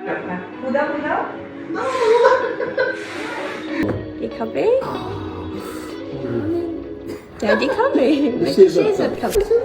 কি খাবে? ড্যাডি খাবে?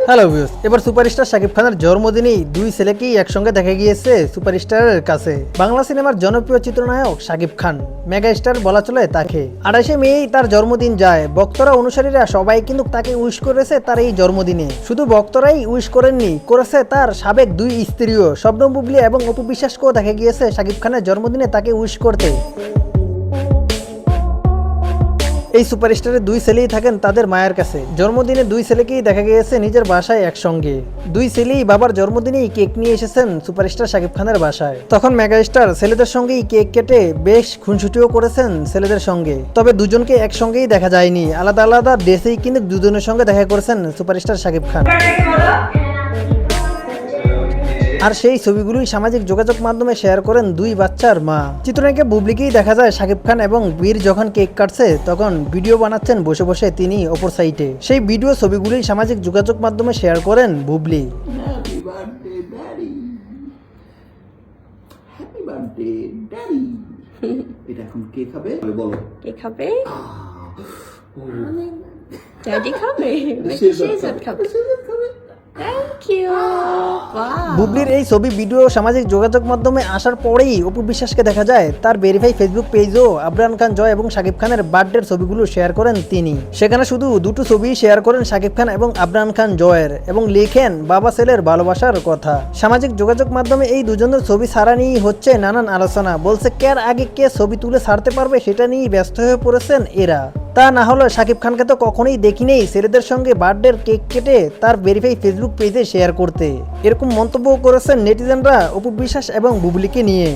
হ্যালো ভিউয়ার্স, এবার সুপারস্টার শাকিব খানের জন্মদিনেই দুই ছেলেকেই একসঙ্গে দেখা গিয়েছে সুপারস্টারের কাছে। বাংলা সিনেমার জনপ্রিয় চিত্রনায়ক শাকিব খান, মেগা স্টার বলা চলে তাকে। 28শে মেই তার জন্মদিন যায়। ভক্তরা অনুসারীরা সবাই কিন্তু তাকে উইশ করেছে তার এই জন্মদিনে। শুধু ভক্তরাই উইশ করেননি, করেছে তার সাবেক দুই স্ত্রীও, শবনম বুবলী এবং অপু বিশ্বাসকেও দেখা গিয়েছে শাকিব খানের জন্মদিনে তাকে উইশ করতে। এই সুপারস্টারের দুই ছেলেই থাকেন তাদের মায়ের কাছে। জন্মদিনে দুই ছেলেকেই দেখা গিয়েছে নিজের বাসায় একসঙ্গে। দুই ছেলেই বাবার জন্মদিনেই কেক নিয়ে এসেছেন সুপারস্টার শাকিব খানের বাসায়। তখন মেগাস্টার ছেলেদের সঙ্গেই কেক কেটে বেশ খুনসুটিও করেছেন ছেলেদের সঙ্গে। তবে দুজনকে একসঙ্গেই দেখা যায়নি, আলাদা আলাদা ড্রেসেই কিন্তু দুজনের সঙ্গে দেখা করেছেন সুপারস্টার শাকিব খান। আর সেই ছবিগুলোই সামাজিক যোগাযোগ মাধ্যমে শেয়ার করেন দুই বাচ্চার মা। চিত্রনায়িকা বুবলিকেই দেখা যায় শাকিব খান এবং বীর যখন কেক কাটছে তখন ভিডিও বানাচ্ছেন বসে বসে তিনি অপর সাইডে। সেই ভিডিও ছবিগুলোই সামাজিক যোগাযোগ মাধ্যমে শেয়ার করেন বুবলি। এটা এখন কে খাবে বলো? কে খাবে? ড্যাডি খাবে? খাবে? Thank you. বুবলির এই ছবি ভিডিও সামাজিক যোগাযোগ মাধ্যমে আসার পরেই অপু বিশ্বাসকে দেখা যায় তার ভেরিফাই ফেসবুক পেজও আবরান খান জয় এবং শাকিব খানের বার্থডের ছবিগুলো শেয়ার করেন তিনি। সেখানে শুধু দুটো ছবি শেয়ার করেন শাকিব খান এবং আবরান খান জয়ের এবং লিখেন বাবা ছেলের ভালোবাসার কথা। সামাজিক যোগাযোগ মাধ্যমে এই দুজনের ছবি ছাড়া নিয়েই হচ্ছে নানান আলোচনা। বলছে কে আগে কে ছবি তুলে ছাড়তে পারবে সেটা নিয়েই ব্যস্ত হয়ে পড়েছেন এরা। তা না হলে শাকিব খানকে তো কখনোই দেখিনি ছেলেদের সঙ্গে বার্থডের কেক কেটে তার ভেরিফাই ফেসবুক পেজে শেয়ার করতে। এরকম মন্তব্য করেছেন নেটিজেনরা অপু বিশ্বাস এবং বুবলিকে নিয়ে।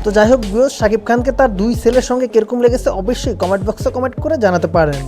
তো যাই হোক, শাকিব খানকে তার দুই ছেলের সঙ্গে কিরকম লেগেছে অবশ্যই কমেন্ট বক্সে কমেন্ট করে জানাতে পারেন।